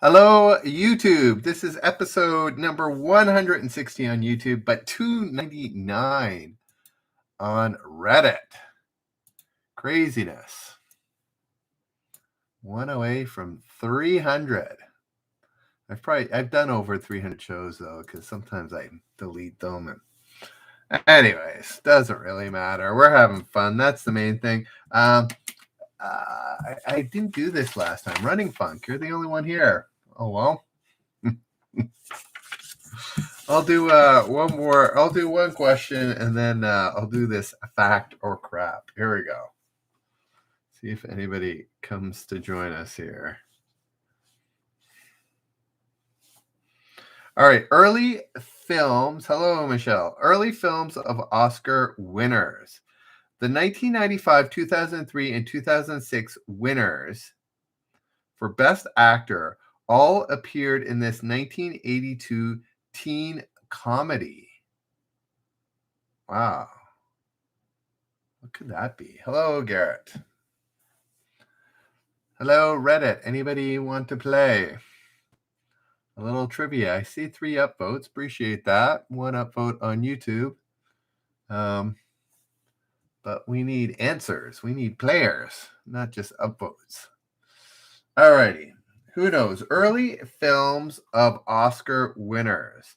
Hello, YouTube. This is episode number 160 on YouTube, but 299 on Reddit. Craziness. One away from 300. I've done over 300 shows though, because sometimes I delete them. Anyways, doesn't really matter. We're having fun. That's the main thing. I didn't do this last time. Running Funk, you're the only one here. Oh well. I'll do one more. I'll do one question, and then I'll do this fact or crap. Here we go. See if anybody comes to join us here. All right, early films. Hello, Michelle. Early films of Oscar winners. The 1995, 2003, and 2006 winners for Best Actor all appeared in this 1982 teen comedy. Wow. What could that be? Hello, Garrett. Hello, Reddit. Anybody want to play? A little trivia. I see 3 upvotes. Appreciate that. 1 upvote on YouTube. But we need answers. We need players, not just upvotes. Alrighty. Who knows? Early films of Oscar winners.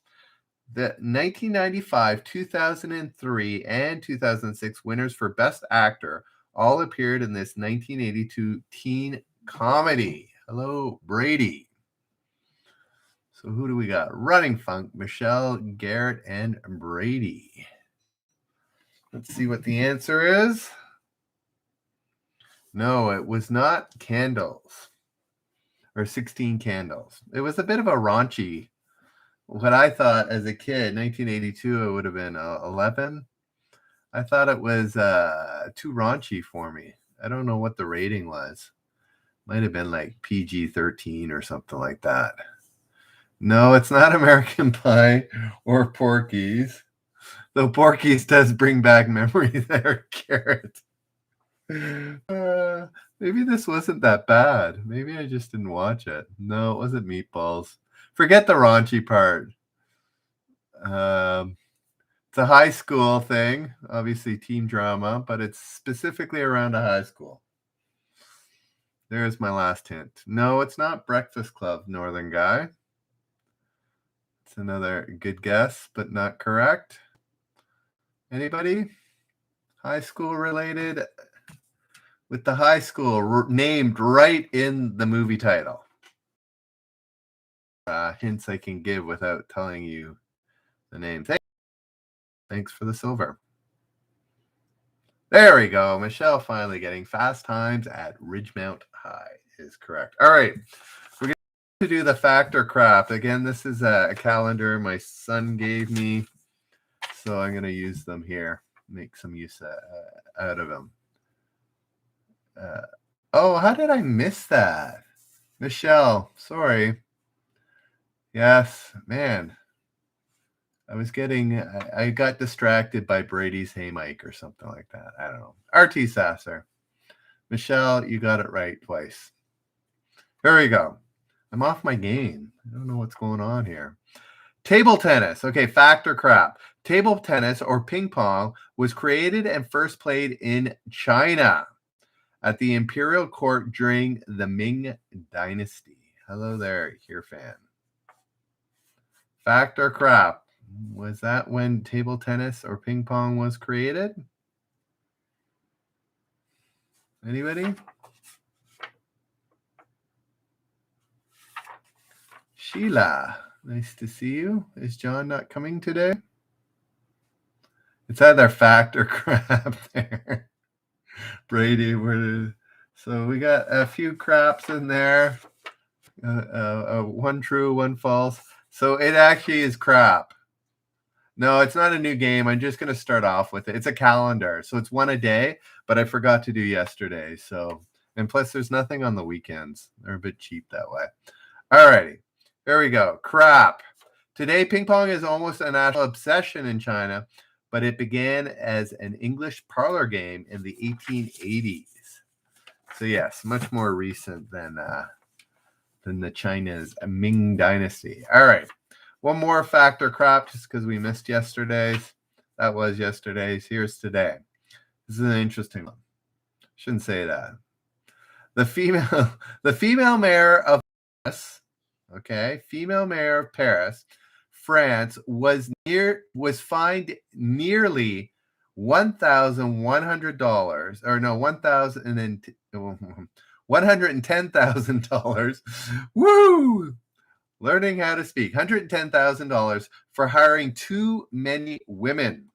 The 1995, 2003, and 2006 winners for Best Actor all appeared in this 1982 teen comedy. Hello, Brady. So who do we got? Running Funk, Michelle, Garrett, and Brady. Let's see what the answer is. No, it was not Candles. Or 16 Candles. It was a bit of a raunchy. What I thought as a kid, 1982, it would have been 11. I thought it was too raunchy for me. I don't know what the rating was. Might have been like PG-13 or something like that. No, it's not American Pie or Porky's. Though Porky's does bring back memory there, Garrett. Maybe this wasn't that bad. Maybe I just didn't watch it. No, it wasn't Meatballs. Forget the raunchy part. It's a high school thing, obviously teen drama, but it's specifically around a high school. There's my last hint. No, it's not Breakfast Club, Northern Guy. It's another good guess, but not correct. Anybody? High school related? With the high school named right in the movie title. Hints I can give without telling you the name. Thanks for the silver. There we go. Michelle finally getting Fast Times at Ridgemount High is correct. All right. We're going to do the fact or crap. Again, this is a calendar my son gave me. So I'm going to use them here. Make some use out of them. Oh, how did I miss that? Michelle, sorry. Yes, man. I got distracted by Brady's Hey Mike or something like that. I don't know. RT Sasser. Michelle, you got it right twice. Here we go. I'm off my game. I don't know what's going on here. Table tennis. Okay, fact or crap. Table tennis or ping pong was created and first played in China at the imperial court during the Ming Dynasty. Hello there, here fan. Fact or crap? Was that when table tennis or ping pong was created? Anybody? Sheila, nice to see you. Is John not coming today? It's either fact or crap there. Brady, so we got a few craps in there. One true, one false. So it actually is crap. No, it's not a new game. I'm just going to start off with it. It's a calendar. So it's one a day, but I forgot to do yesterday. So, and plus there's nothing on the weekends. They're a bit cheap that way. All righty. There we go. Crap. Today, ping pong is almost a national obsession in China, but it began as an English parlor game in the 1880s. So yes, much more recent than than the China's Ming Dynasty. All right. One more fact or crap just because we missed yesterday's. That was yesterday's. Here's today. This is an interesting one. Shouldn't say that. The female mayor of Paris, female mayor of Paris, France, was fined nearly $1,100, or no, $110,000. Woo! Learning how to speak. $110,000 for hiring too many women.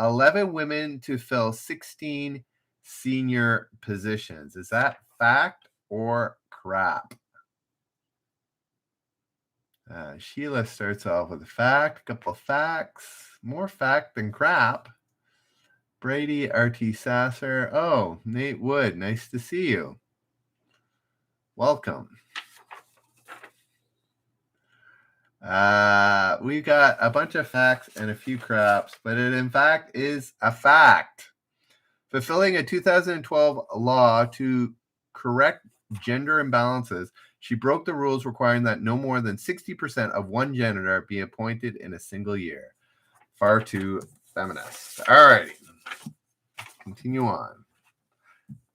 11 women to fill 16 senior positions. Is that fact or crap? Sheila starts off with a fact, a couple of facts, more fact than crap. Brady, RT Sasser. Oh, Nate Wood, nice to see you. Welcome. We got a bunch of facts and a few craps, but it in fact is a fact. Fulfilling a 2012 law to correct gender imbalances, she broke the rules requiring that no more than 60% of one gender be appointed in a single year. Far too feminist. All righty. Continue on.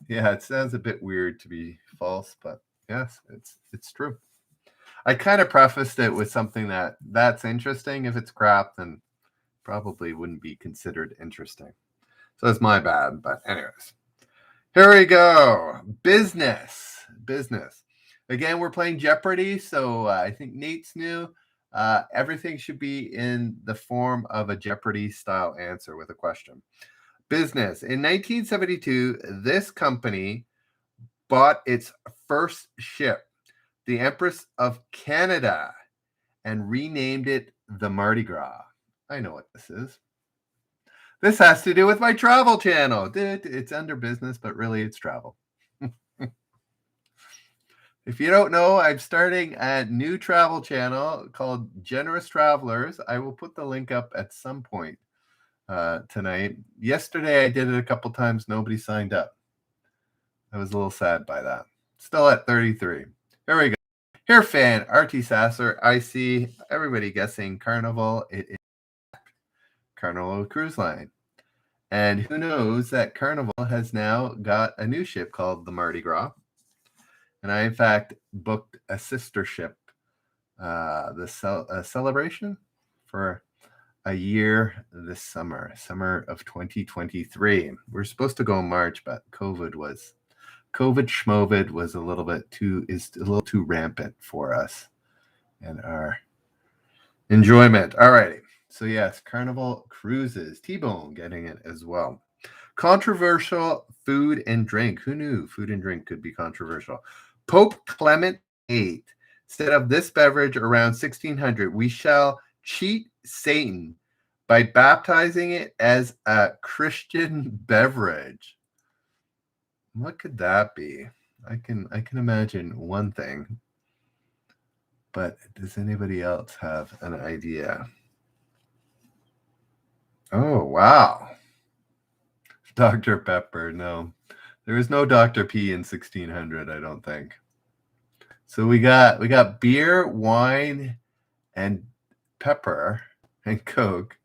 Yeah, it sounds a bit weird to be false, but yes, it's true. I kind of prefaced it with something that's interesting. If it's crap, then probably wouldn't be considered interesting. So that's my bad. But anyways, here we go. Business. Again, we're playing Jeopardy. So I think Nate's new. Everything should be in the form of a Jeopardy style answer with a question. Business. In 1972, this company bought its first ship, the Empress of Canada, and renamed it the Mardi Gras. I know what this is. This has to do with my travel channel. It's under business, but really it's travel. If you don't know, I'm starting a new travel channel called Generous Travelers. I will put the link up at some point tonight. Yesterday, I did it a couple times. Nobody signed up. I was a little sad by that. Still at 33. Here we go. Here, fan, RT Sasser. I see everybody guessing Carnival. It is Carnival Cruise Line. And who knows that Carnival has now got a new ship called the Mardi Gras. And I, in fact, booked a sister ship, a celebration for a year this summer of 2023. We're supposed to go in March, but COVID schmovid was a little too rampant for us and our enjoyment. All righty. So yes, Carnival Cruises. T-Bone getting it as well. Controversial food and drink. Who knew food and drink could be controversial? Pope Clement VIII said of this beverage around 1600, we shall cheat Satan by baptizing it as a Christian beverage. What could that be? I can imagine one thing, but does anybody else have an idea? Oh, wow. Dr. Pepper. No, there was no Dr. P in 1600, I don't think. So we got beer, wine, and pepper and Coke.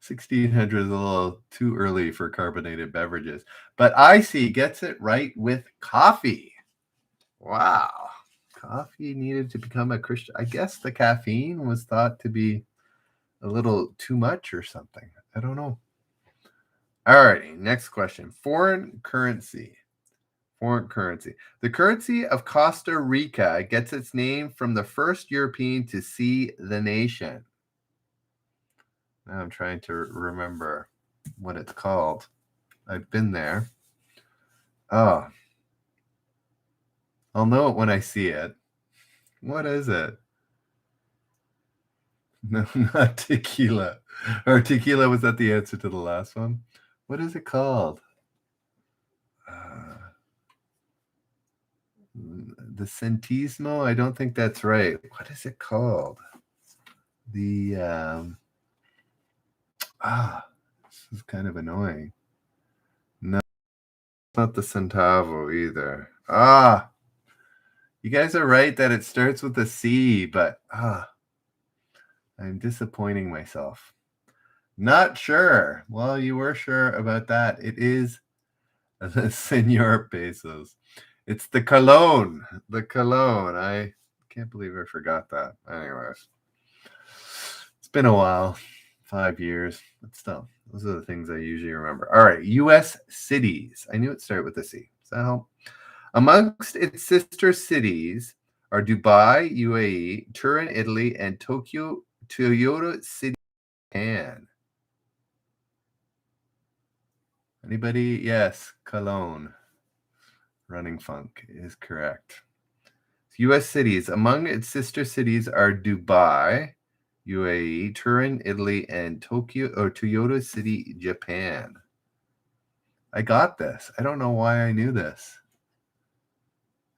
1600 is a little too early for carbonated beverages. But IC gets it right with coffee. Wow. Coffee needed to become a Christian. I guess the caffeine was thought to be a little too much or something. I don't know. All righty, next question. Foreign currency. The currency of Costa Rica gets its name from the first European to see the nation. Now I'm trying to remember what it's called. I've been there. Oh. I'll know it when I see it. What is it? No, not tequila. Or tequila, was that the answer to the last one? What is it called? The centismo? I don't think that's right. What is it called? The this is kind of annoying. No, it's not the centavo either. You guys are right that it starts with a C, but I'm disappointing myself. Not sure. Well, you were sure about that. It is the Senor Pesos. It's the cologne. The cologne. I can't believe I forgot that. Anyways, it's been a while. 5 years. But still, those are the things I usually remember. All right. U.S. cities. I knew it started with a C. Does that help? Amongst its sister cities are Dubai, UAE, Turin, Italy, and Tokyo, Toyota City, Japan. Anybody? Yes, Cologne. Running Funk is correct. U.S. cities. Among its sister cities are Dubai, UAE, Turin, Italy, and Toyota City, Japan. I got this. I don't know why I knew this.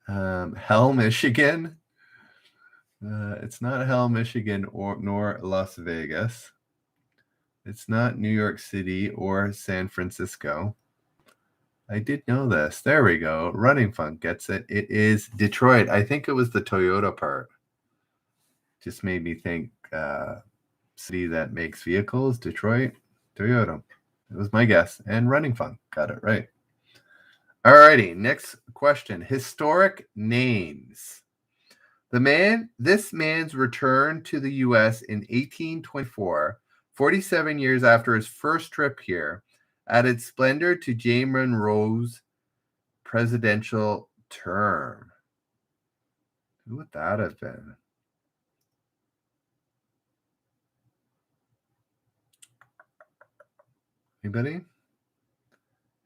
Hell, Michigan. It's not Hell, Michigan, nor Las Vegas. It's not New York City or San Francisco. I did know this. There we go. Running Funk gets it. It is Detroit. I think it was the Toyota part. Just made me think city that makes vehicles, Detroit, Toyota. It was my guess. And Running Funk got it right. All righty. Next question. Historic names. This man's return to the U.S. in 1824, 47 years after his first trip here, added splendor to James Monroe's presidential term. Who would that have been? Anybody?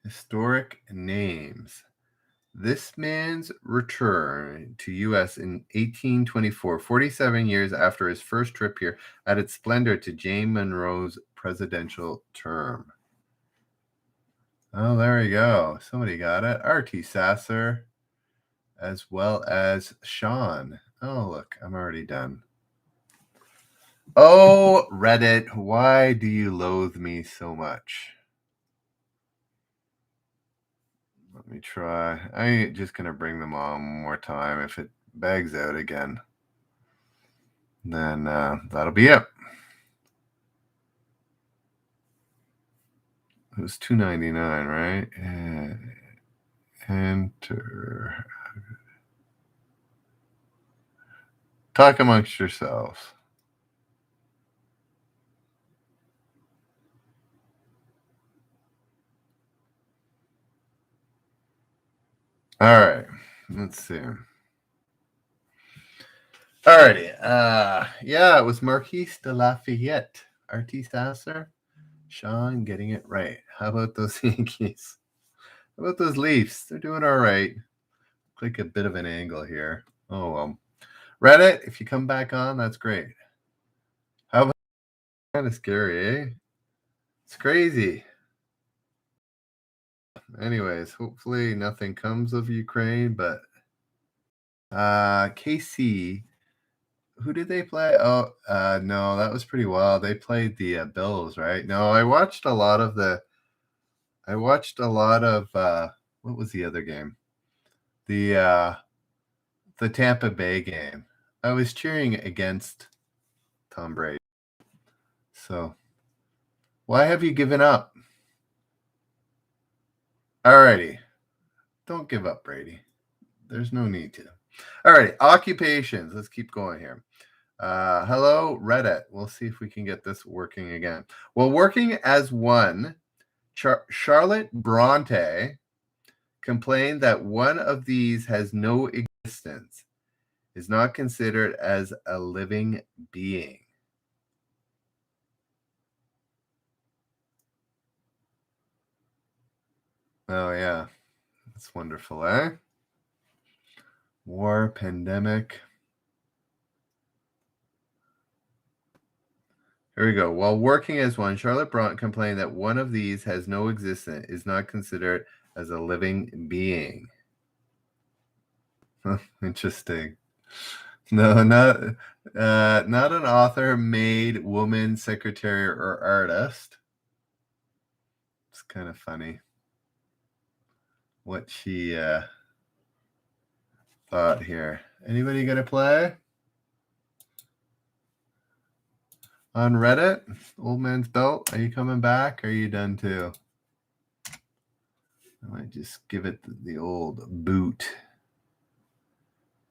Historic names. This man's return to U.S. in 1824, 47 years after his first trip here, added splendor to James Monroe's presidential term. Oh, there we go. Somebody got it. R.T. Sasser, as well as Sean. Oh, look, I'm already done. Oh, Reddit, why do you loathe me so much? Let me try. I'm just going to bring them on one more time. If it bags out again, then that'll be it. It was $2.99, right? Enter. Talk amongst yourselves. All right. Let's see. Alrighty. Yeah, it was Marquise de Lafayette. R.T. Sasser. Sean getting it right. How about those Yankees? How about those Leafs? They're doing all right. Click a bit of an angle here. Oh, well. Reddit, if you come back on, that's great. How about kind of scary, eh? It's crazy. Anyways, hopefully nothing comes of Ukraine, but KC, who did they play? Oh, no, that was pretty wild. They played the Bills, right? No, I watched a lot of what was the other game? The Tampa Bay game. I was cheering against Tom Brady. So why have you given up? Alrighty. Don't give up, Brady. There's no need to. Alrighty. Occupations. Let's keep going here. Hello, Reddit. We'll see if we can get this working again. Well, working as one, Charlotte Bronte complained that one of these has no existence, is not considered as a living being. Oh, yeah. That's wonderful, eh? War, pandemic. Here we go. While working as one, Charlotte Bronte complained that one of these has no existence, is not considered as a living being. Interesting. No, not an author, maid, woman, secretary, or artist. It's kind of funny what she thought here. Anybody gonna play on Reddit? Old Man's Belt, are you coming back? Or are you done too? I might just give it the old boot.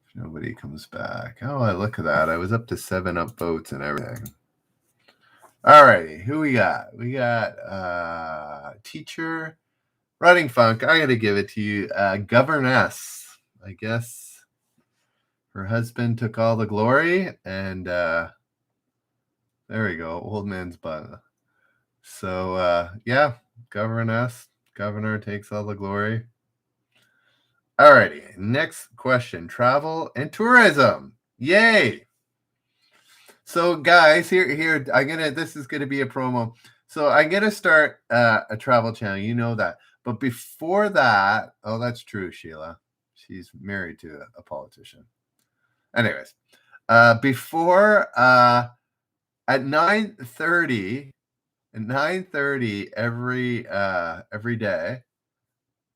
If nobody comes back. Oh, look at that. I was up to 7 upvotes and everything. All righty, who we got? We got teacher Running Funk. I gotta give it to you. Governess. I guess her husband took all the glory, and there we go. Old man's butt. So yeah, governess. Governor takes all the glory. All righty, next question. Travel and tourism. Yay! So guys, here this is gonna be a promo. So I'm gonna start a travel channel, you know that. But before that, oh, that's true, Sheila. She's married to a politician. Anyways, before at 9:30 every day,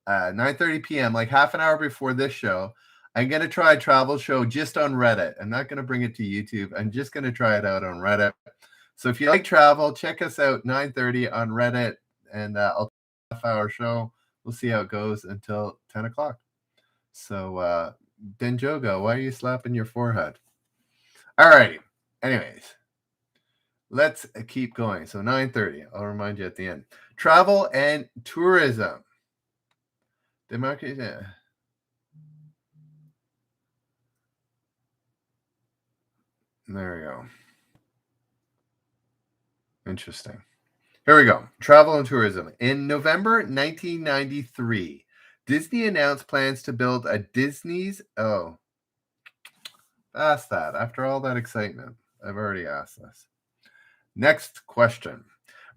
9:30 p.m., like half an hour before this show, I'm going to try a travel show just on Reddit. I'm not going to bring it to YouTube. I'm just going to try it out on Reddit. So if you like travel, check us out 9:30 on Reddit, and I'll do a half-hour show. We'll see how it goes until 10 o'clock. So, Denjoga, why are you slapping your forehead? All righty. Anyways, let's keep going. So 9:30. I'll remind you at the end. Travel and tourism. Democracy. There we go. Interesting. Here we go. Travel and tourism. In November 1993, Disney announced plans to build a Disney's. Oh, ask that. After all that excitement, I've already asked this. Next question.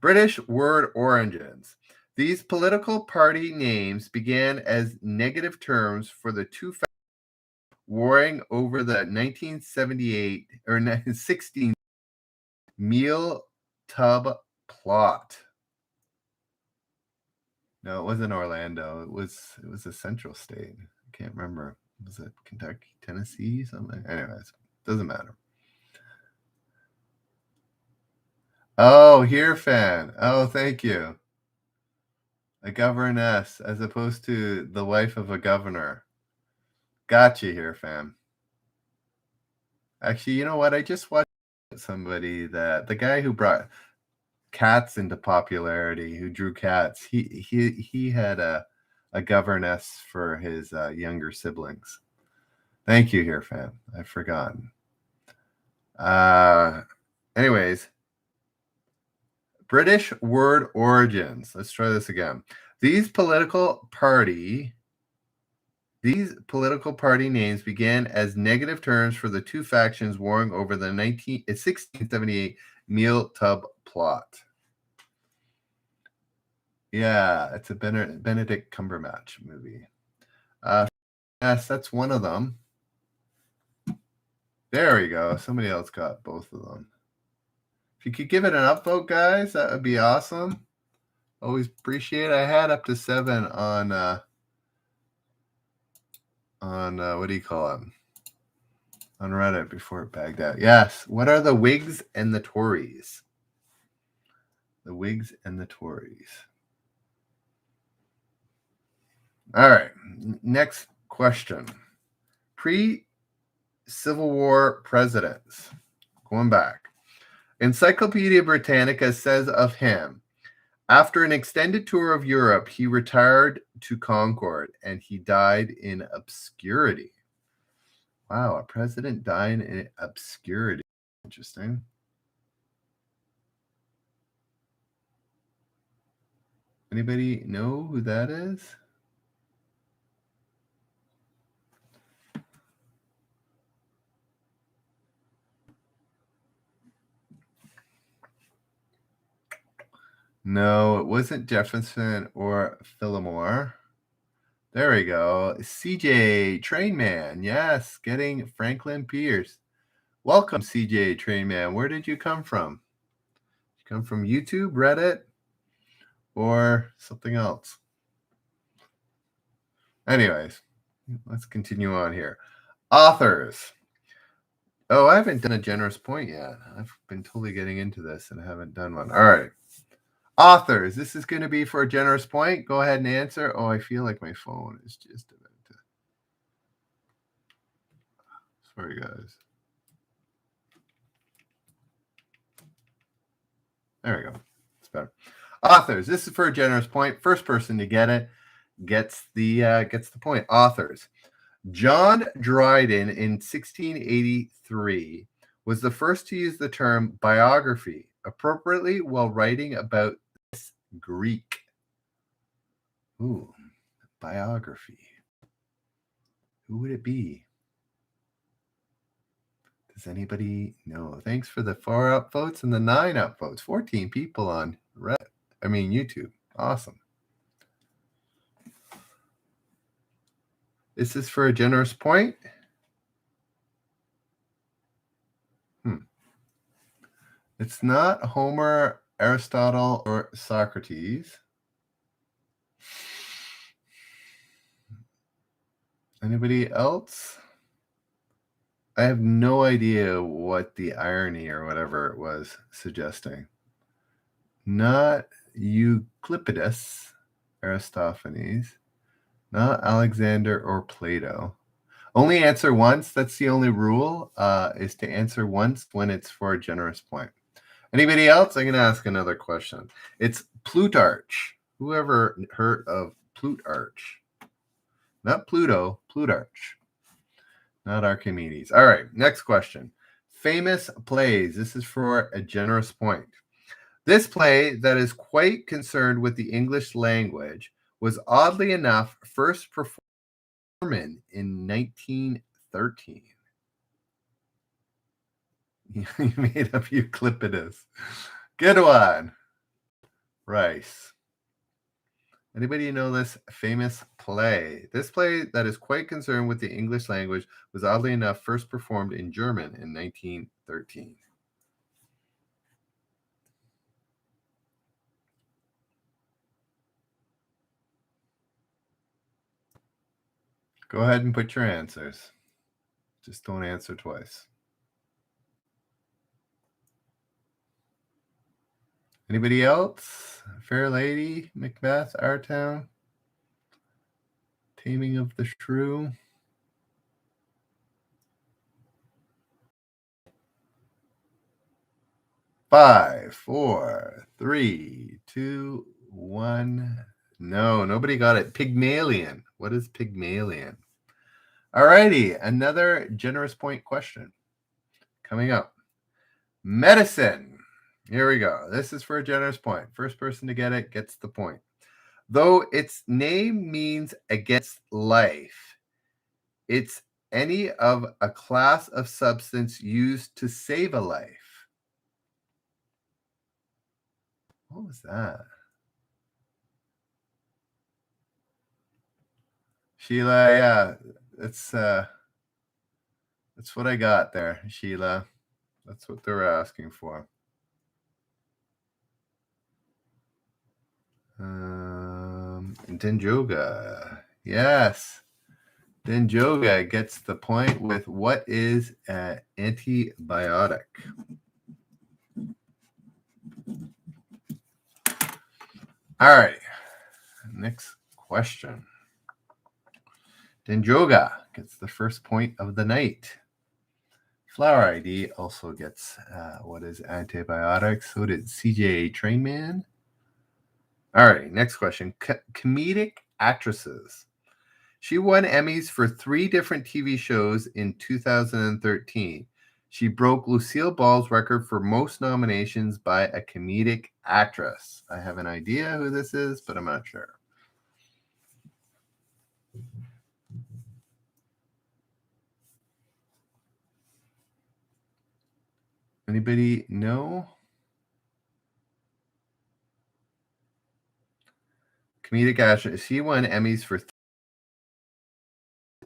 British word origins. These political party names began as negative terms for the two factions warring over the 1978 or 16 meal tub plot. No, it wasn't Orlando. It was a central state. I can't remember. Was it Kentucky, Tennessee, something? Anyways, doesn't matter. Oh, here, fan. Oh, thank you. A governess as opposed to the wife of a governor. Got you here, fam. Actually, you know what? I just watched somebody that the guy who brought cats into popularity, who drew cats, he had a governess for his younger siblings. Thank you here, fam. I've forgotten. Anyways, British word origins. Let's try this again. These political party names began as negative terms for the two factions warring over the 1678 meal tub plot. Yeah, it's a Benedict Cumberbatch movie. Yes, that's one of them. There we go. Somebody else got both of them. If you could give it an upvote, guys, that would be awesome. Always appreciate it. I had up to 7 on what do you call it? On Reddit before it bagged out. Yes. What are the Whigs and the Tories? The Whigs and the Tories. All right. Next question. Pre-Civil War presidents. Going back. Encyclopedia Britannica says of him, after an extended tour of Europe, he retired to Concord and he died in obscurity. Wow, a president died in obscurity. Interesting. Anybody know who that is? No, it wasn't Jefferson or Fillmore. There we go. CJ Trainman. Yes, getting Franklin Pierce. Welcome, CJ Trainman. Where did you come from? Did you come from YouTube, Reddit, or something else? Anyways, let's continue on here. Authors. Oh, I haven't done a generous point yet. I've been totally getting into this and I haven't done one. All right. Authors. This is going to be for a generous point. Go ahead and answer. Oh, I feel like my phone is just about to. Sorry, guys. There we go. It's better. Authors. This is for a generous point. First person to get it gets the point. Authors. John Dryden in 1683 was the first to use the term biography appropriately while writing about this Greek. Ooh, biography. Who would it be? Does anybody know? Thanks for the 4 upvotes and the 9 upvotes. 14 people on YouTube. Awesome. This is for a generous point. It's not Homer, Aristotle, or Socrates. Anybody else? I have no idea what the irony or whatever it was suggesting. Not Euclipides, Aristophanes, not Alexander or Plato. Only answer once. That's the only rule, is to answer once when it's for a generous point. Anybody else? I'm going to ask another question. It's Plutarch. Whoever heard of Plutarch? Not Pluto, Plutarch. Not Archimedes. All right, next question. Famous plays. This is for a generous point. This play that is quite concerned with the English language was oddly enough first performed in 1913. You made up Euclipides. Good one. Rice. Anybody know this famous play? This play that is quite concerned with the English language was oddly enough first performed in German in 1913. Go ahead and put your answers. Just don't answer twice. Anybody else? Fair Lady, Macbeth, Our Town, Taming of the Shrew. Five, four, three, two, one. No, nobody got it. Pygmalion. What is Pygmalion? Alrighty, another generous point question coming up. Medicine. Here we go. This is for a generous point. First person to get it gets the point. Though its name means against life, it's any of a class of substance used to save a life. What was that? Sheila, yeah, that's what I got there, Sheila. That's what they're asking for. Denjoga. Yes. Denjoga gets the point with what is an antibiotic? All right. Next question. Denjoga gets the first point of the night. Flower ID also gets what is antibiotics. So did CJ Trainman. All right, next question. Comedic actresses. She won Emmys for 3 different TV shows in 2013. She broke Lucille Ball's record for most nominations by a comedic actress. I have an idea who this is, but I'm not sure. Anybody know? Comedic actress. She won Emmys for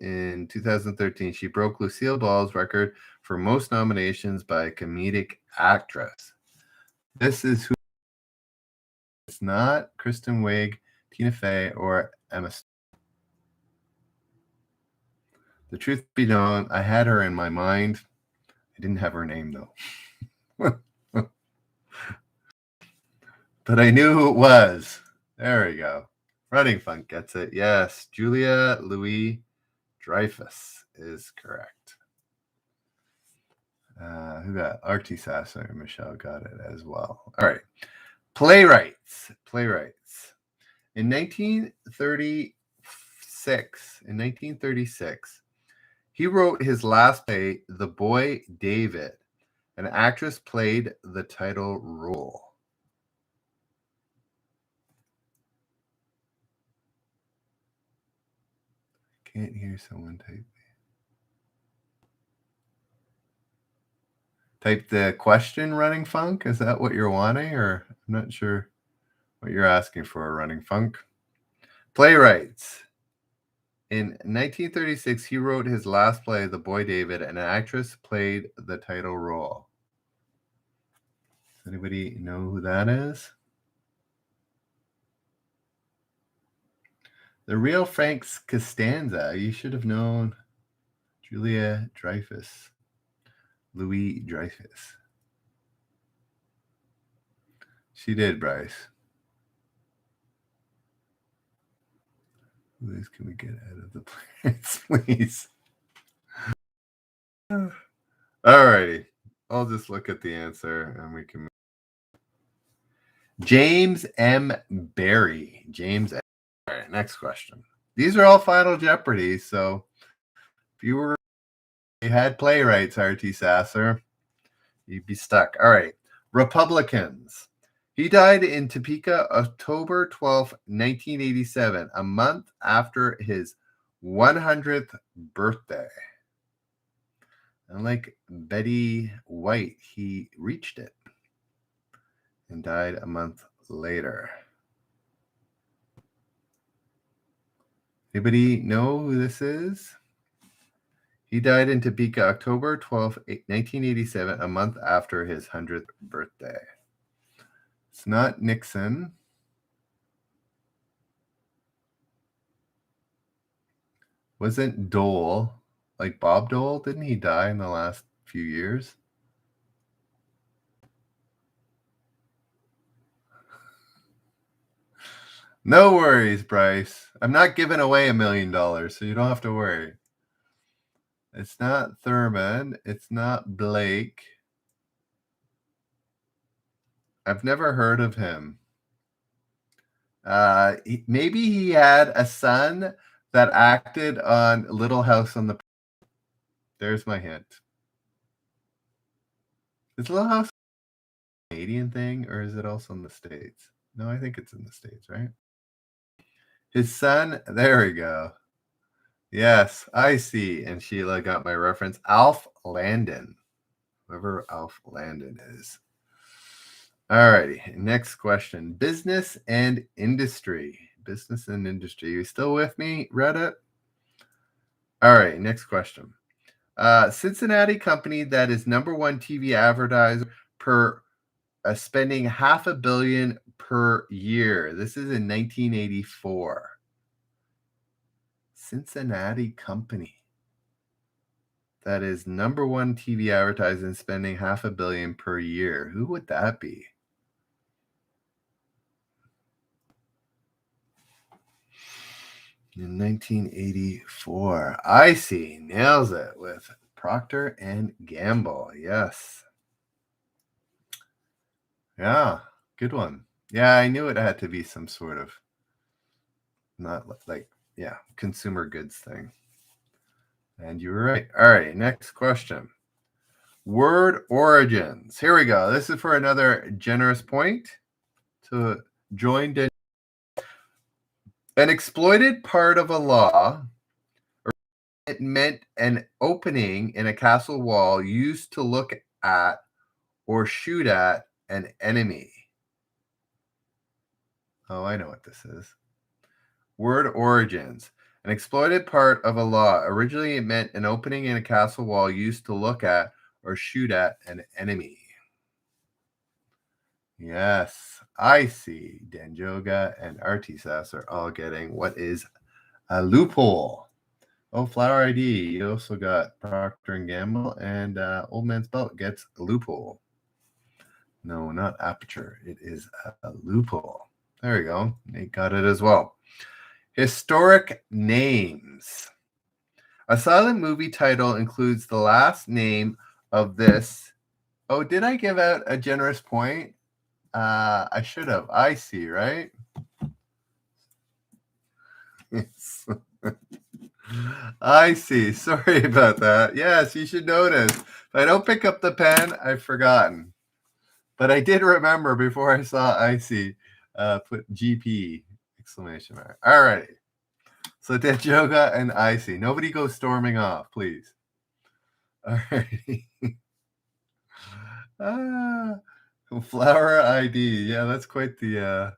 in 2013. She broke Lucille Ball's record for most nominations by a comedic actress. This is who. It's not Kristen Wiig, Tina Fey, or Emma Stone. The truth be known, I had her in my mind. I didn't have her name, though. But I knew who it was. There we go. Running Funk gets it. Yes, Julia Louis Dreyfus is correct. Who got Artie Sasser and Michelle got it as well. All right. Playwrights. In 1936, he wrote his last play, The Boy David. An actress played the title role. Can't hear someone type. Type the question, Running Funk. Is that what you're wanting? Or I'm not sure what you're asking for, Running Funk. Playwrights. In 1936, he wrote his last play, The Boy David, and an actress played the title role. Does anybody know who that is? The real Frank Costanza. You should have known. Julia Dreyfus. Louis Dreyfus. She did, Bryce. Please, can we get out of the plants, please? All righty. I'll just look at the answer and we can move. James M. Barrie. James M. All right, next question. These are all Final Jeopardy, so if you had playwrights, R.T. Sasser, you'd be stuck. All right. Republicans. He died in Topeka, October 12th, 1987, a month after his 100th birthday. Unlike Betty White, he reached it and died a month later. Anybody know who this is? He died in Topeka, October 12th, 1987, a month after his 100th birthday. It's not Nixon. Wasn't Dole, like Bob Dole? Didn't he die in the last few years? No worries, Bryce. I'm not giving away $1 million, so you don't have to worry. It's not Thurman. It's not Blake. I've never heard of him. Maybe he had a son that acted on Little House on the... There's my hint. Is Little House a Canadian thing, or is it also in the States? No, I think it's in the States, right? His son, there we go. Yes, I see. And Sheila got my reference. Alf Landon. Whoever Alf Landon is. All righty. Next question. Business and industry. Business and industry. You still with me, Reddit? All right. Next question. Cincinnati company that is #1 TV advertiser per spending $500 million per year. This is in 1984. Cincinnati company that is #1 TV advertising spending $500 million per year. Who would that be? In 1984. I see. Nails it with Procter and Gamble. Yes. Yeah. Good one. Yeah, I knew it had to be some sort of not like, yeah, consumer goods thing. And you were right. All right. Next question. Word origins. Here we go. This is for another generous point to join. An exploited part of a law, it meant an opening in a castle wall used to look at or shoot at an enemy. Oh, I know what this is. Word origins. An exploited part of a law. Originally, it meant an opening in a castle wall used to look at or shoot at an enemy. Yes, I see. Danjoga and Artisas are all getting what is a loophole. Oh, Flower ID. You also got Procter and Gamble, and Old Man's Belt gets loophole. No, not aperture. It is a loophole. There you go. Nate got it as well. Historic names. A silent movie title includes the last name of this. Oh, did I give out a generous point? I should have. I see, right? Yes. I see. Sorry about that. Yes, you should notice. If I don't pick up the pen, I've forgotten. But I did remember before I saw icy, put GP exclamation mark. All right. So Dead Yoga and icy. Nobody go storming off, please. All righty. Flower ID. Yeah, that's quite the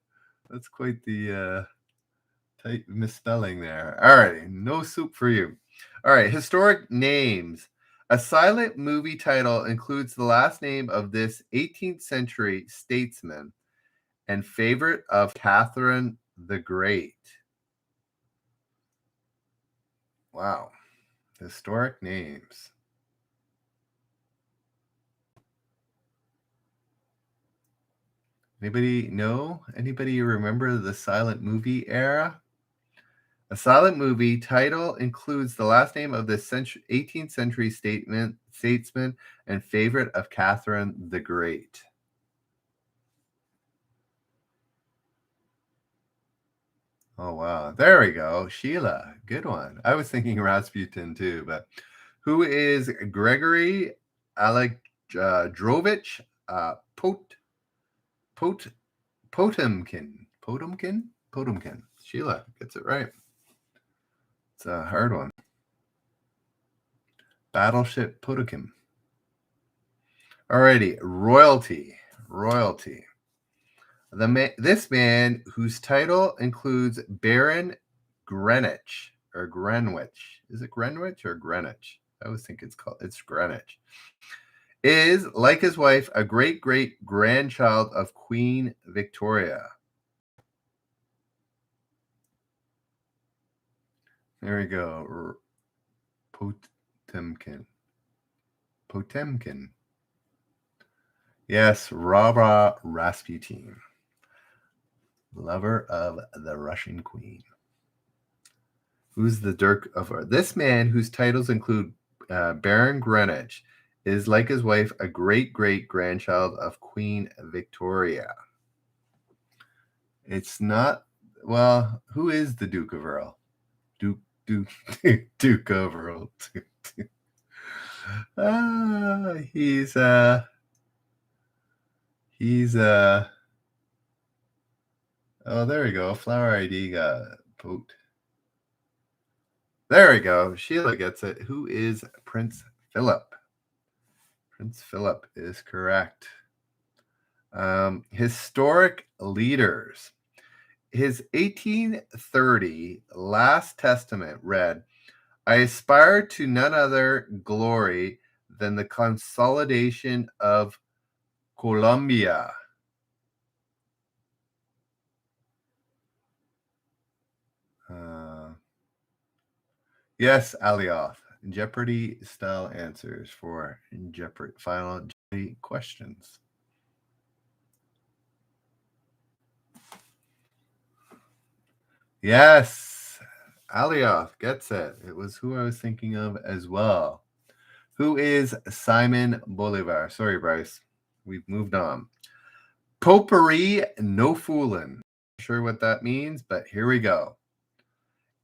tight misspelling there. All right, no soup for you. All right, historic names. A silent movie title includes the last name of this 18th century statesman and favorite of Catherine the Great. Wow. Historic names. Anybody know? Anybody remember the silent movie era? A silent movie title includes the last name of the 18th century statesman and favorite of Catherine the Great. Oh, wow. There we go. Sheila. Good one. I was thinking Rasputin too, but who is Gregory Alexandrovich Potemkin? Potemkin. Sheila gets it right. It's a hard one. Battleship Potemkin. Alrighty, royalty. This man, whose title includes Baron Greenwich or Greenwich. Is it Greenwich or Greenwich? I always think it's Greenwich. Is, like his wife, a great-great-grandchild of Queen Victoria. There we go. Potemkin. Yes, Rasputin. Lover of the Russian queen. Who's the Dirk of this man, whose titles include Baron Greenwich, is, like his wife, a great-great-grandchild of Queen Victoria. It's not. Well, who is the Duke of Earl? Duke of Earl. He's oh, there we go. Flower ID got poked. There we go. Sheila gets it. Who is Prince Philip? Prince Philip is correct. Historic leaders. His 1830 last testament read, I aspire to none other glory than the consolidation of Colombia. Yes, Alioth. Jeopardy style answers for final Jeopardy questions. Yes, Alioth gets it. It was who I was thinking of as well. Who is Simon Bolivar? Sorry, Bryce. We've moved on. Potpourri, no foolin'. Not sure what that means, but here we go.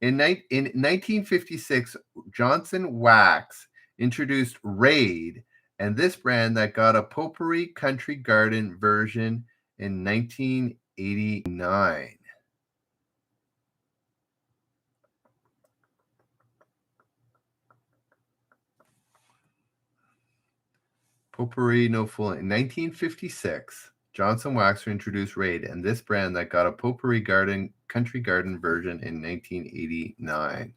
In 1956, Johnson Wax introduced Raid, and this brand that got a Potpourri Country Garden version in 1989. Potpourri, no fooling. In 1956, Johnson Wax introduced Raid, and this brand that got a Potpourri Country Garden version in 1989.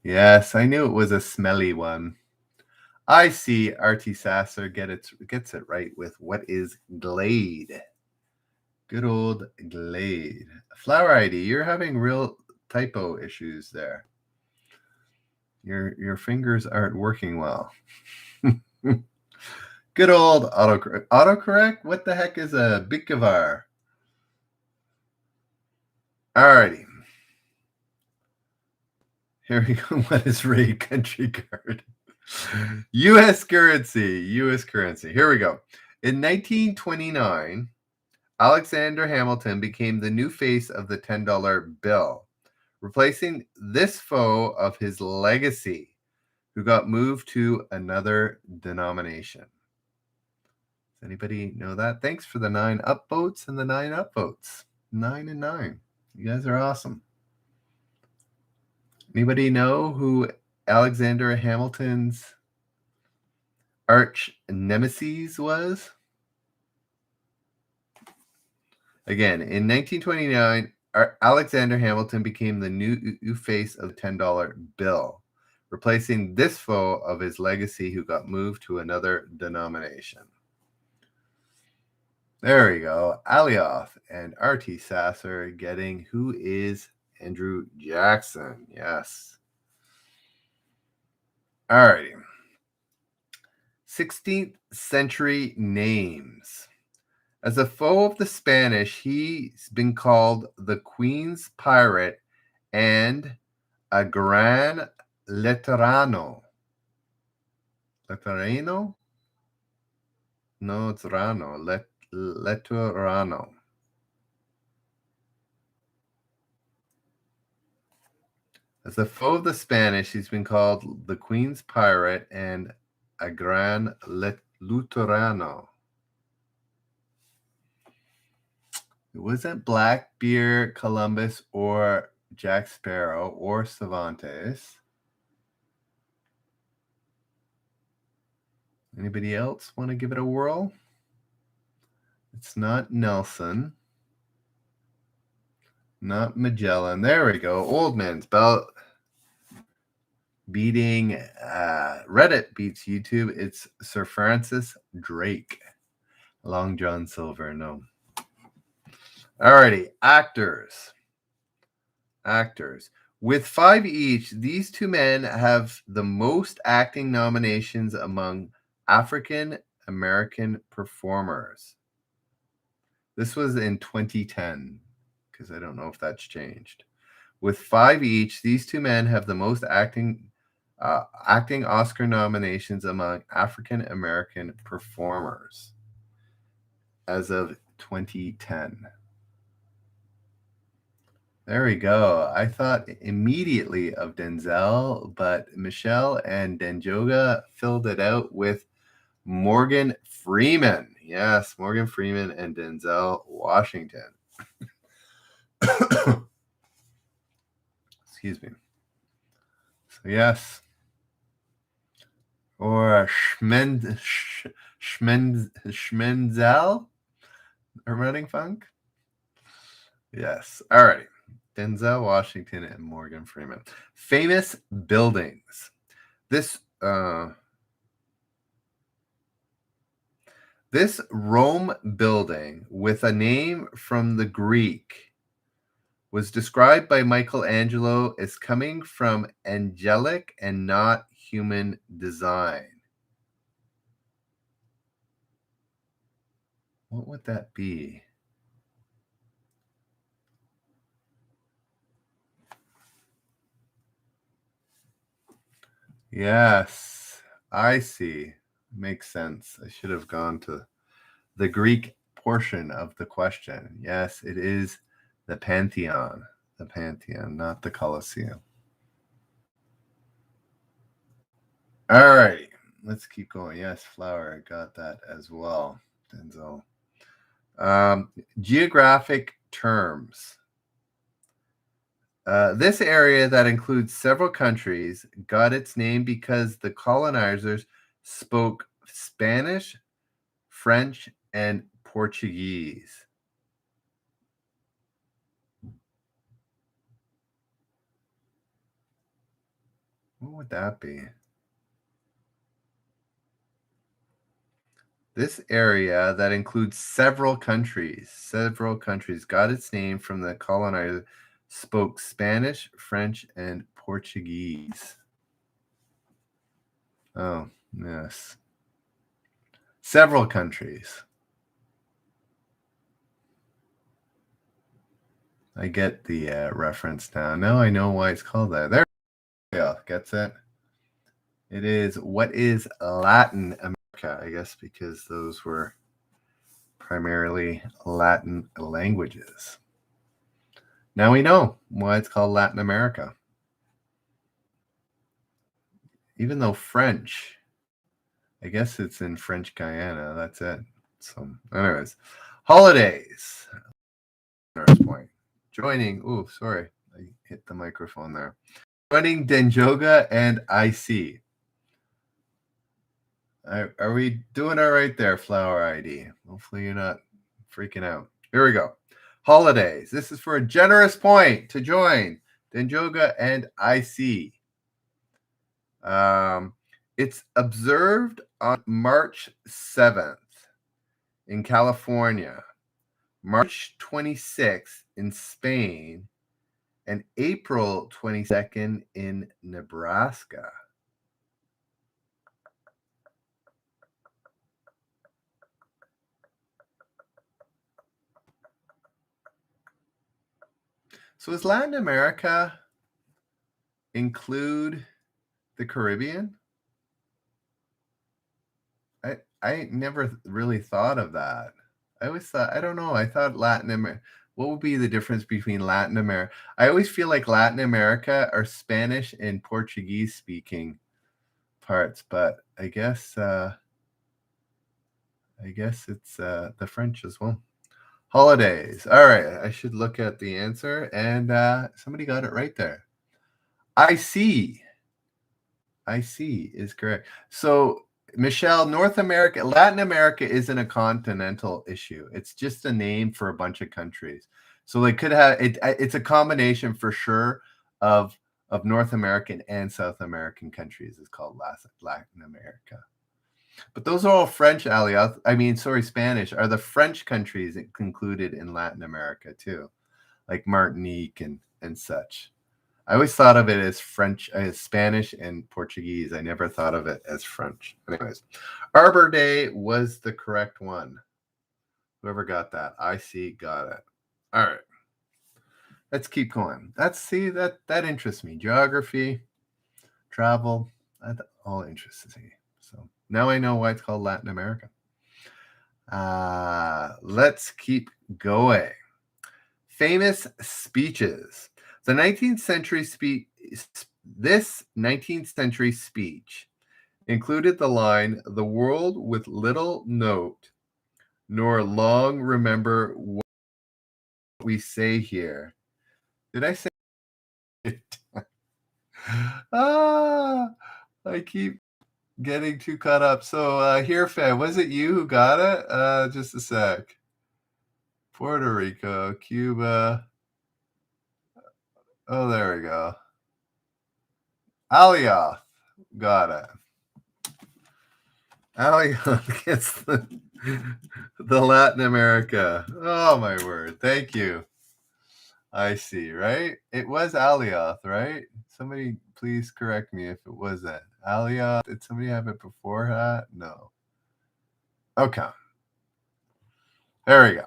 Yes, I knew it was a smelly one. I see RT Sasser gets it right with what is Glade. Good old Glade. Flower ID, you're having real typo issues there. Your fingers aren't working well. Good old autocorrect. Autocorrect? What the heck is a Bikavar? Alrighty. Here we go. What is raid country card? U.S. currency. U.S. currency. Here we go. In 1929, Alexander Hamilton became the new face of the $10 bill, replacing this foe of his legacy, who got moved to another denomination. Does anybody know that? Thanks for the 9 upvotes and the 9 upvotes. 9 and 9. You guys are awesome. Anybody know who Alexander Hamilton's arch nemesis was? Again, in 1929, Alexander Hamilton became the new face of the $10 bill, replacing this foe of his legacy who got moved to another denomination. There we go. Alioth and R.T. Sasser getting who is Andrew Jackson. Yes. All righty. 16th century names. As a foe of the Spanish, he's been called the Queen's Pirate and a Gran Letterano. Letterano? No, it's Rano. Letterano. As a foe of the Spanish, he's been called the Queen's Pirate and a Gran Luterano. It wasn't Blackbeard, Columbus, or Jack Sparrow, or Cervantes. Anybody else want to give it a whirl? It's not Nelson. Not Magellan. There we go. Old man's belt. Beating Reddit beats YouTube. It's Sir Francis Drake. Long John Silver. No. Alrighty. Actors. With 5 each, these 2 men have the most acting nominations among African American performers. This was in 2010, because I don't know if that's changed. With 5 each, these 2 men have the most acting Oscar nominations among African American performers as of 2010. There we go. I thought immediately of Denzel, but Michelle and Denjoga filled it out with Morgan Freeman. Yes, Morgan Freeman and Denzel Washington. Excuse me. So yes. Or Schmenzel? Running Funk? Yes. All right. Denzel Washington and Morgan Freeman. Famous buildings. This Rome building with a name from the Greek was described by Michelangelo as coming from angelic and not human design. What would that be? Yes, I see. Makes sense. I should have gone to the Greek portion of the question. Yes, it is the Pantheon. The Pantheon, not the Colosseum. All right, let's keep going. Yes, Flower, I got that as well. Denzel. Geographic terms. This area that includes several countries got its name because the colonizers spoke Spanish, French, and Portuguese. What would that be? This area that includes several countries got its name from the colonizer spoke Spanish, French, and Portuguese. Oh, yes. Several countries. I get the reference now. Now I know why it's called that. There we go. Gets it? It is, what is Latin America? I guess because those were primarily Latin languages. Now we know why it's called Latin America. Even though French, I guess it's in French Guyana. That's it. So, anyways, holidays. First point. Joining. Oh, sorry. I hit the microphone there. Joining Denjoga and IC. Are we doing all right there, Flower ID? Hopefully you're not freaking out. Here we go. Holidays. This is for a generous point to join Denjoga and IC. It's observed on March 7th in California, March 26th in Spain, and April 22nd in Nebraska. So does Latin America include the Caribbean? I never really thought of that. I always thought, I don't know, I thought Latin America, what would be the difference between Latin America? I always feel like Latin America are Spanish and Portuguese speaking parts, but I guess it's the French as well. Holidays. All right, I should look at the answer, and somebody got it right there. I see is correct. So Michelle, Latin America isn't a continental issue. It's just a name for a bunch of countries. So they could have it. It's a combination for sure of North American and South American countries. It's called Latin America. But those are all French, Spanish. Are the French countries included in Latin America too, like Martinique and such? I always thought of it as French, as Spanish and Portuguese. I never thought of it as French. Anyways, Arbor Day was the correct one. Whoever got that, I see, got it. All right, let's keep going. That interests me. Geography, travel, that all interests me. So now I know why it's called Latin America. Let's keep going. Famous speeches. The 19th century this 19th century speech included the line, "The world with little note, nor long remember what we say here." Did I say it? I keep getting too caught up. So here, Fan, was it you who got it? Just a sec. Puerto Rico, Cuba. Oh, there we go. Alioth got it. Alioth gets the Latin America. Oh, my word. Thank you. I see, right? It was Alioth, right? Somebody please correct me if it wasn't. Alioth, did somebody have it before that? No. Okay. There we go.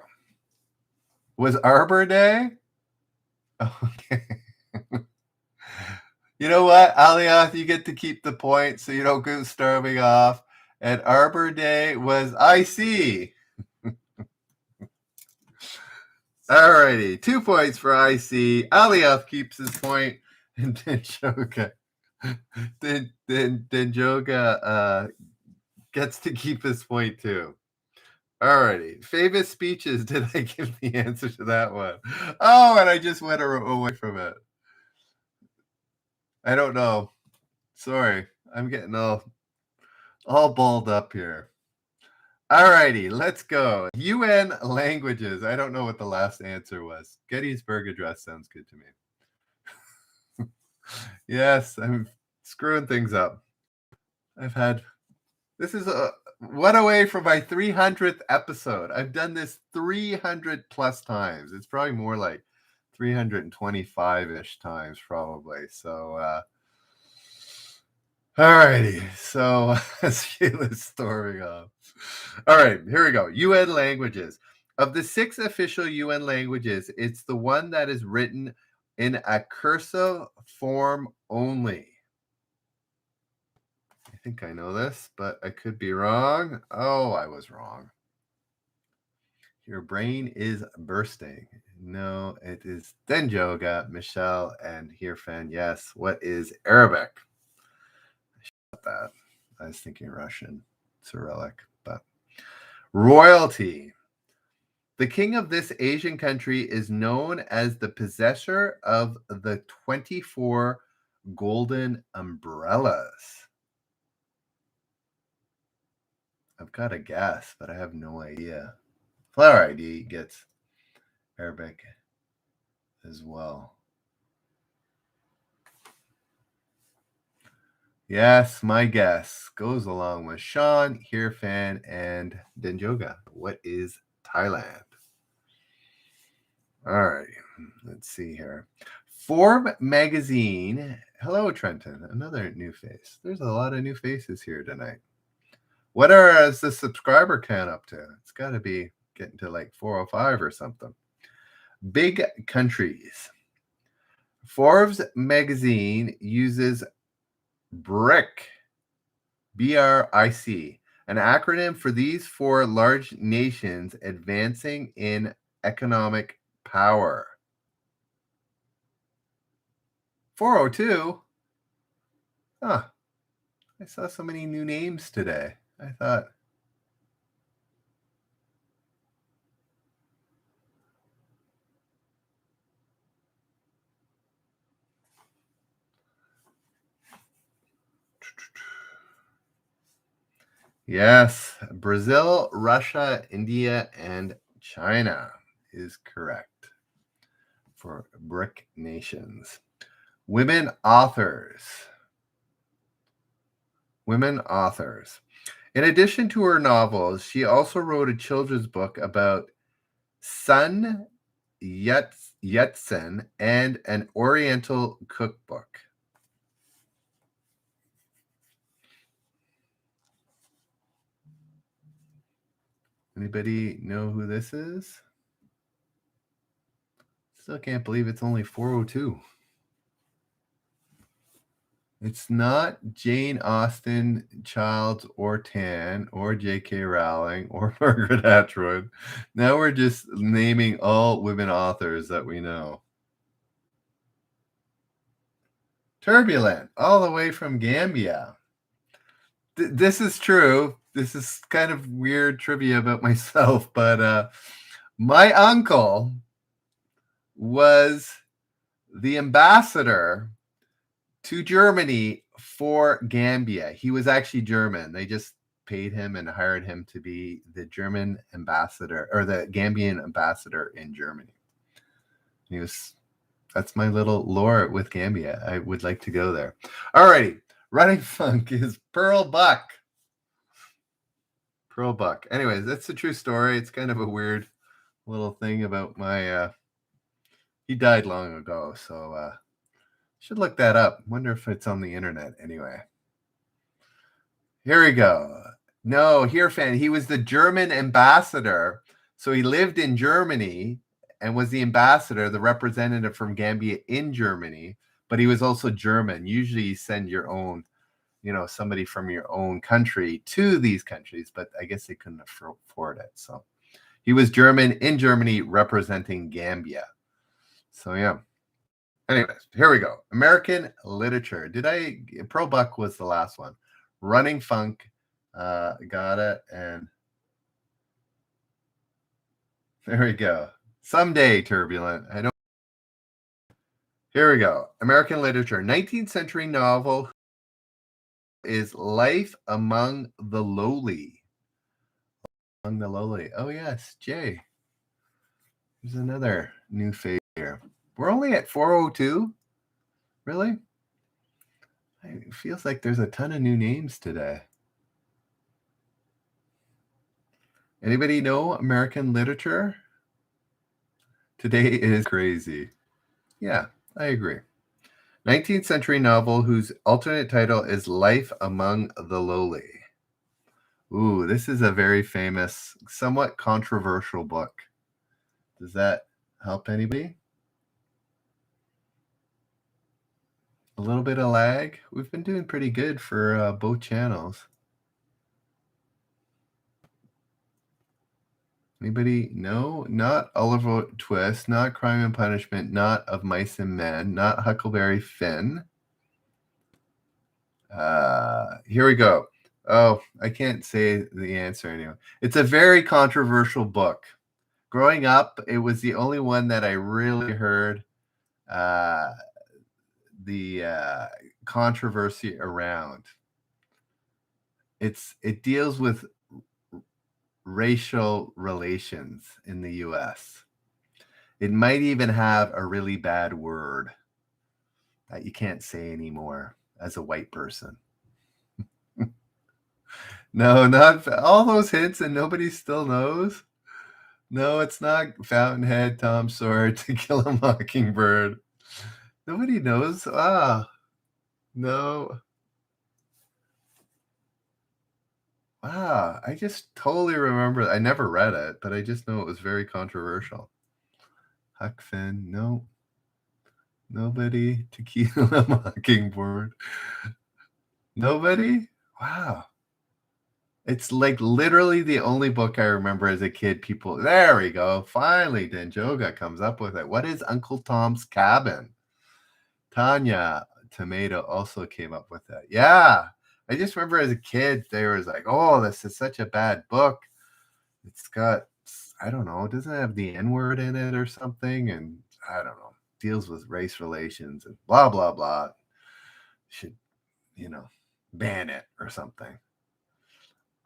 Was Arbor Day? Okay. You know what, Alioth, you get to keep the point so you don't go starving off. And Arbor Day was IC. Alrighty, 2 points for IC. Alioth keeps his point, and Denjoga gets to keep his point too. Alrighty, famous speeches. Did I give the answer to that one? Oh, and I just went away from it. I don't know. Sorry, I'm getting all balled up here. Alrighty, let's go. UN languages. I don't know what the last answer was. Gettysburg Address sounds good to me. Yes, I'm screwing things up. This is one away from my 300th episode. I've done this 300 plus times. It's probably more like 325-ish times, probably. So, All righty. So let's see this story off. All right, here we go. UN languages. Of the 6 official UN languages, it's the one that is written in a cursive form only. I think I know this, but I could be wrong. Oh, I was wrong. Your brain is bursting. No, it is Denjoga, Michelle, and Hirfan. Yes. What is Arabic? That I was thinking Russian, Cyrillic, but royalty. The king of this Asian country is known as the possessor of the 24 golden umbrellas. I've got a guess, but I have no idea. Flower ID gets Arabic as well. Yes, my guess goes along with Sean, Hirfan, and Denjoga. What is Thailand? All right, let's see here. Forbes magazine. Hello, Trenton. Another new face. There's a lot of new faces here tonight. What is the subscriber count up to? It's got to be getting to like 405 or something. Big countries. Forbes magazine uses BRIC, BRIC, an acronym for these 4 large nations advancing in economic power. 402? Huh. I saw so many new names today. I thought. Yes, Brazil, Russia, India, and China is correct for BRIC nations. Women authors. Women authors. In addition to her novels, she also wrote a children's book about Sun Yat-sen and an Oriental cookbook. Anybody know who this is? Still can't believe it's only 402. It's not Jane Austen, Childs, or Tan, or J.K. Rowling, or Margaret Atwood. Now we're just naming all women authors that we know. Turbulent, all the way from Gambia. This is true. This is kind of weird trivia about myself, but my uncle was the ambassador to Germany for Gambia. He was actually German. They just paid him and hired him to be the German ambassador or the Gambian ambassador in Germany. That's my little lore with Gambia. I would like to go there. All righty. Running Funk is Pearl Buck. Pearl Buck. Anyways, that's a true story. It's kind of a weird little thing about my he died long ago, so should look that up. Wonder if it's on the internet anyway. Here we go. No, Hirfan. He was the German ambassador. So he lived in Germany and was the ambassador, the representative from Gambia in Germany, but he was also German. Usually you send your own, somebody from your own country to these countries, but I guess they couldn't afford it. So he was German in Germany representing Gambia. So yeah. Anyways, here we go. American literature. Pearl Buck was the last one. Running Funk. Got it. And there we go. Someday, Turbulent. I don't. Here we go. American literature. 19th century novel is Life Among the Lowly. Among the Lowly. Oh, yes. Jay. There's another new face here. We're only at 402? Really? It feels like there's a ton of new names today. Anybody know American literature? Today is crazy. Yeah, I agree. 19th century novel whose alternate title is Life Among the Lowly. Ooh, this is a very famous, somewhat controversial book. Does that help anybody? A little bit of lag. We've been doing pretty good for both channels. Anybody? No, not Oliver Twist, not Crime and Punishment, not Of Mice and Men, not Huckleberry Finn. Here we go. Oh, I can't say the answer anyway. It's a very controversial book. Growing up, it was the only one that I really heard the controversy around. It deals with racial relations in the US. It might even have a really bad word that you can't say anymore as a white person. No, not all those hints and nobody still knows. No, it's not Fountainhead, Tom Sawyer, To Kill a Mockingbird. Nobody knows. No. Wow, I just totally remember. I never read it, but I just know it was very controversial. Huck Finn, no. Nobody. To Kill a Mockingbird. Nobody? Wow. It's like literally the only book I remember as a kid. People, there we go. Finally, Denjoga comes up with it. What is Uncle Tom's Cabin? Tanya Tomato also came up with that. Yeah. I just remember as a kid, they was like, oh, this is such a bad book. It's got, I don't know, doesn't it have the N word in it or something? And I don't know, deals with race relations and blah, blah, blah. Should, ban it or something.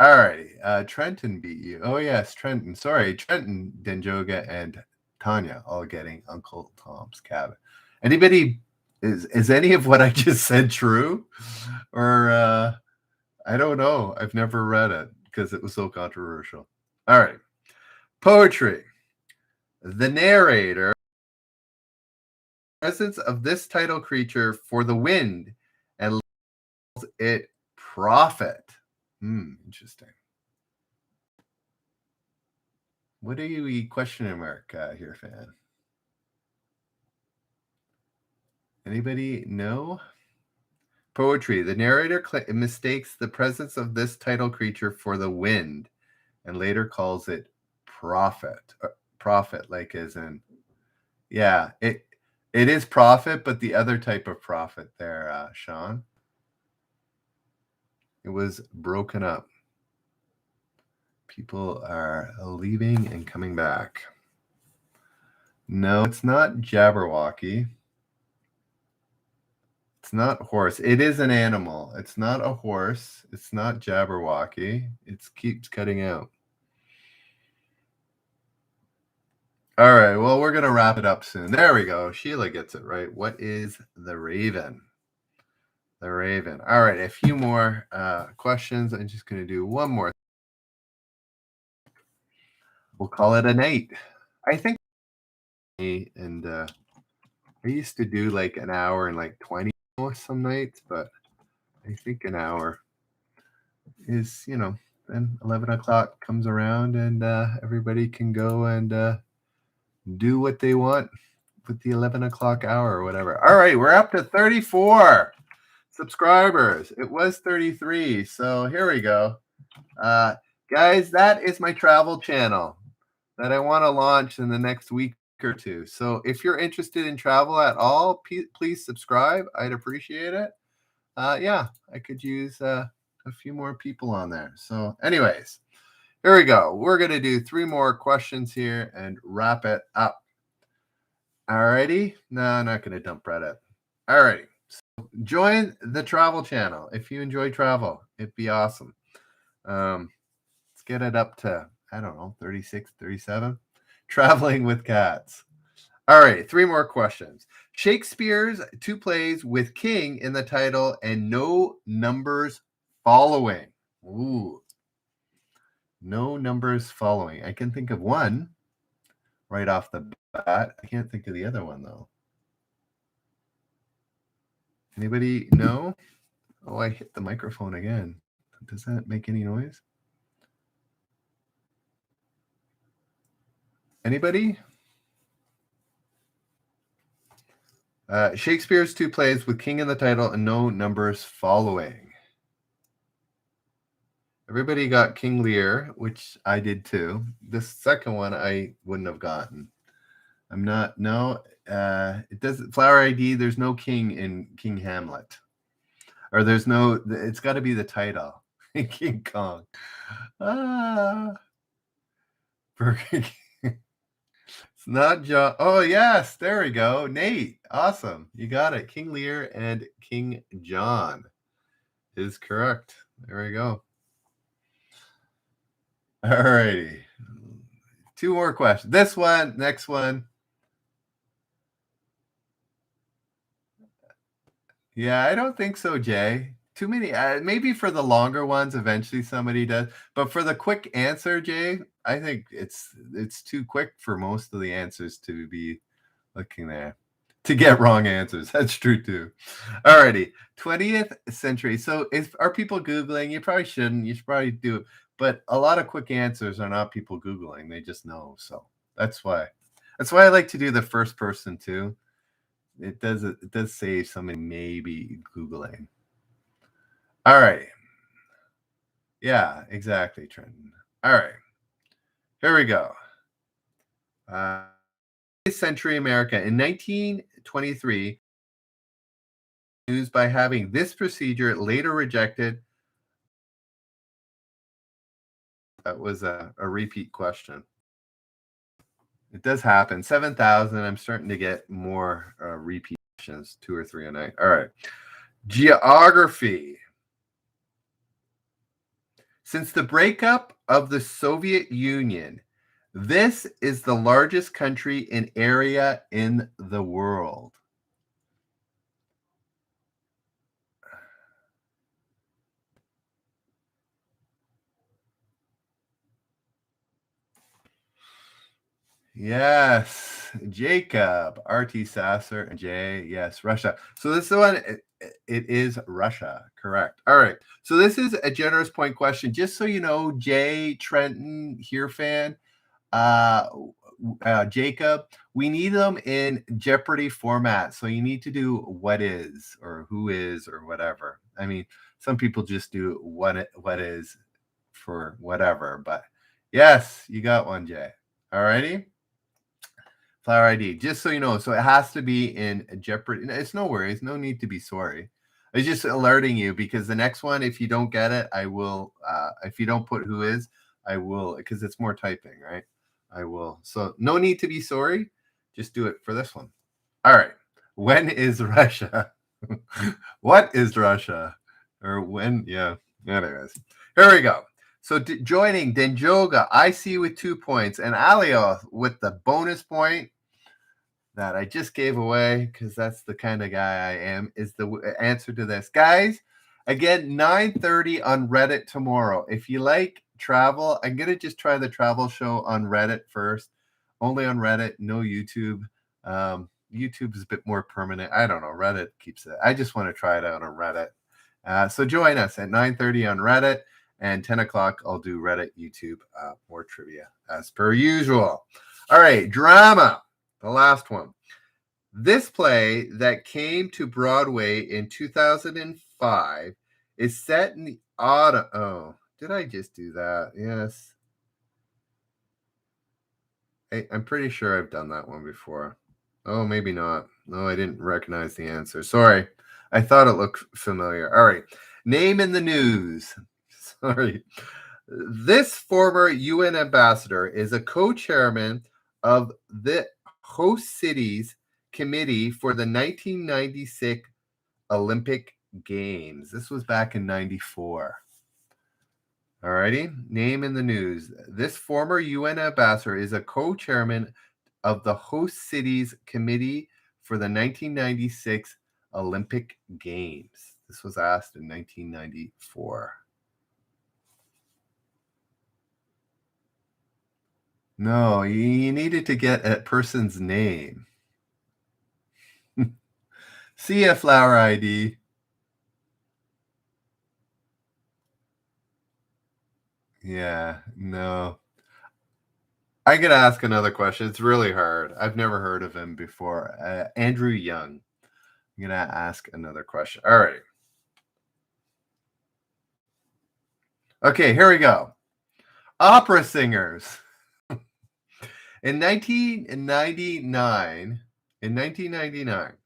All righty. Trenton beat you. Oh, yes, Trenton. Sorry, Trenton, Denjoga, and Tanya all getting Uncle Tom's Cabin. Anybody, is any of what I just said true? Or I don't know. I've never read it because it was so controversial. All right. Poetry. The narrator, presence of this title creature for the wind and calls it prophet. Interesting. What are you question mark here, fan? Anybody know? Poetry. The narrator mistakes the presence of this title creature for the wind and later calls it prophet. Prophet, like as in, yeah, it is prophet, but the other type of prophet there, Sean. It was broken up. People are leaving and coming back. No, it's not Jabberwocky. It's not horse. It is an animal. It's not a horse. It's not Jabberwocky. It keeps cutting out. All right. Well, we're going to wrap it up soon. There we go. Sheila gets it right. What is the raven? The raven. All right. A few more questions. I'm just going to do one more. We'll call it a night. I think. And I used to do like an hour and like 20 some nights, but I think an hour is, then 11 o'clock comes around and everybody can go and do what they want with the 11 o'clock hour or whatever. All right, we're up to 34 subscribers. It was 33. So here we go. Guys, that is my travel channel that I want to launch in the next week or two. So if you're interested in travel at all, please subscribe. I'd appreciate it. Yeah, I could use a few more people on there. So anyways, here we go. We're going to do 3 more questions here and wrap it up. Alrighty. No, I'm not going to dump Reddit. Alrighty. So join the travel channel. If you enjoy travel, it'd be awesome. Let's get it up to, I don't know, 36, 37. Traveling with cats. All right, 3 more questions. Shakespeare's 2 plays with king in the title and no numbers following. Ooh. No numbers following. I can think of one right off the bat. I can't think of the other one, though. Anybody know? Oh, I hit the microphone again. Does that make any noise? Anybody? Shakespeare's two plays with king in the title and no numbers following. Everybody got King Lear, which I did too. This second one I wouldn't have gotten. I'm not. No, it doesn't. Flower ID. There's no king in King Hamlet, or there's no. It's got to be the title. King Kong. Ah, Burger King. It's not John. Oh yes, there we go. Nate, awesome. You got it. King Lear and King John is correct. There we go. All righty. Two more questions. This one, next one. Yeah, I don't think so, Jay. Too many. Maybe for the longer ones, eventually somebody does. But for the quick answer, Jay, I think it's too quick for most of the answers to be looking there. To get wrong answers. That's true too. Alrighty. 20th century. So are people Googling? You probably shouldn't. You should probably do it. But a lot of quick answers are not people Googling. They just know. So that's why. That's why I like to do the first person too. It does save somebody maybe Googling. All right. Yeah, exactly, Trenton. All right. Here we go. Century America in 1923 news by having this procedure later rejected. That was a repeat question. It does happen. 7,000. I'm starting to get more repeat questions, 2 or 3 a night. All right. Geography. Since the breakup of the Soviet Union, this is the largest country in area in the world. Yes, Jacob, RT Sasser, and Jay. Yes, Russia. So this is the one. It is Russia. Correct. All right. So this is a generous point question. Just so you know, Jay, Trenton, here fan, uh, Jacob, we need them in Jeopardy format. So you need to do what is or who is or whatever. I mean, some people just do what is for whatever. But yes, you got one, Jay. All righty. Flower ID, just so you know. So it has to be in Jeopardy. It's no worries. No need to be sorry. I was just alerting you because the next one, if you don't get it, I will. If you don't put who is, I will, because it's more typing, right? I will. So no need to be sorry. Just do it for this one. All right. When is Russia? What is Russia? Or when? Yeah. Anyways, here we go. So joining Denjoga, I see with 2 points, and Alio with the bonus point that I just gave away because that's the kind of guy I am, is the answer to this. Guys, again, 9:30 on Reddit tomorrow. If you like travel, I'm going to just try the travel show on Reddit first. Only on Reddit, no YouTube. YouTube is a bit more permanent. I don't know. Reddit keeps it. I just want to try it out on Reddit. So join us at 9:30 on Reddit, and 10 o'clock I'll do Reddit, YouTube, more trivia as per usual. All right, drama. The last one. This play that came to Broadway in 2005 is set in the autumn. Oh, did I just do that? Yes. I'm pretty sure I've done that one before. Oh, maybe not. No, I didn't recognize the answer. Sorry. I thought it looked familiar. All right. Name in the news. Sorry. This former UN ambassador is a co-chairman of the host cities committee for the 1996 Olympic Games. This was back in 94. All righty. Name in the news. This former UN ambassador is a co-chairman of the host cities committee for the 1996 Olympic Games. This was asked in 1994. No, you needed to get a person's name. See ya, Flower ID. Yeah, no. I could ask another question. It's really hard. I've never heard of him before. Andrew Young. I'm gonna ask another question. All right. Okay, here we go. Opera singers. In 1999,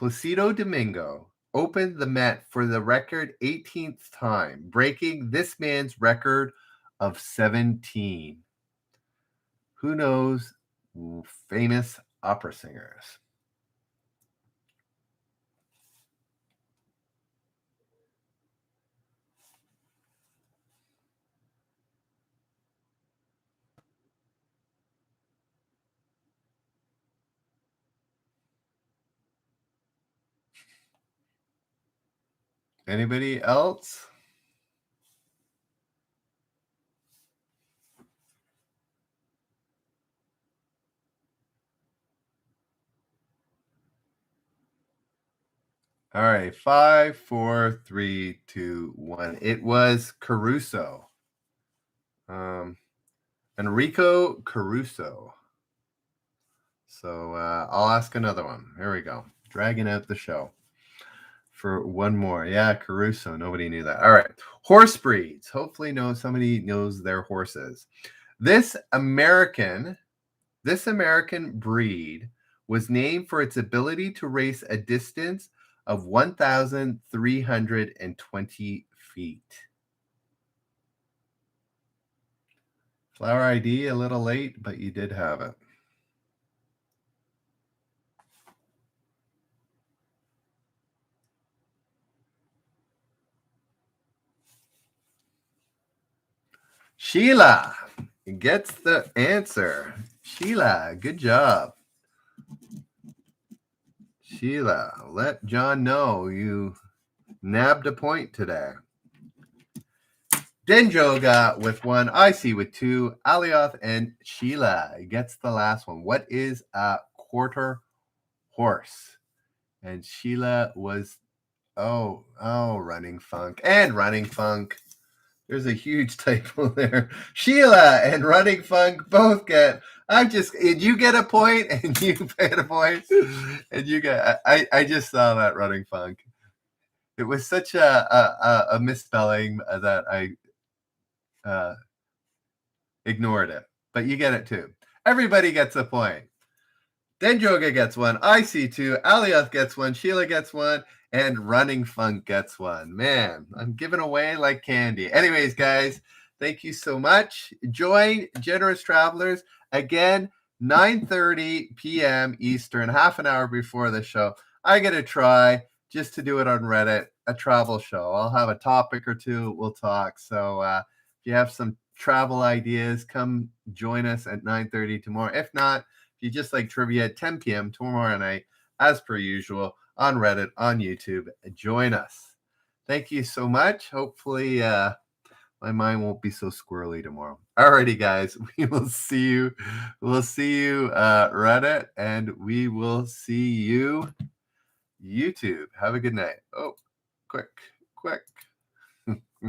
Placido Domingo opened the Met for the record 18th time, breaking this man's record of 17. Who knows famous opera singers? Anybody else? All right, 5, 4, 3, 2, 1. It was Caruso. Enrico Caruso. So I'll ask another one. Here we go. Dragging out the show for one more. Yeah, Caruso. Nobody knew that. All right. Horse breeds. Hopefully somebody knows their horses. This American breed was named for its ability to race a distance of 1,320 feet. Flower ID a little late, but you did have it. Sheila gets the answer. Sheila, good job. Sheila, let John know you nabbed a point today. Denjoga with 1, IC with 2, Alioth and Sheila gets the last one. What is a quarter horse? And Sheila was running funk. And running funk. There's a huge typo there. Sheila and running funk both get. You get a point and you get a point. And you get. I just saw that running funk. It was such a misspelling that I ignored it. But you get it too. Everybody gets a point. Denjoga gets 1. I see 2. Alioth gets 1. Sheila gets 1. And Running Funk gets 1. Man, I'm giving away like candy. Anyways, guys, thank you so much. Join Generous Travelers again, 9:30 p.m. Eastern, half an hour before the show. I get to try just to do it on Reddit, a travel show. I'll have a topic or two. We'll talk. So if you have some travel ideas, come join us at 9:30 tomorrow. If not, if you just like trivia at 10 p.m. tomorrow night, as per usual, on Reddit, on YouTube, join us. Thank you so much. Hopefully, my mind won't be so squirrely tomorrow. Alrighty, guys, we will see you. We'll see you, Reddit, and we will see you, YouTube. Have a good night. Oh, quick.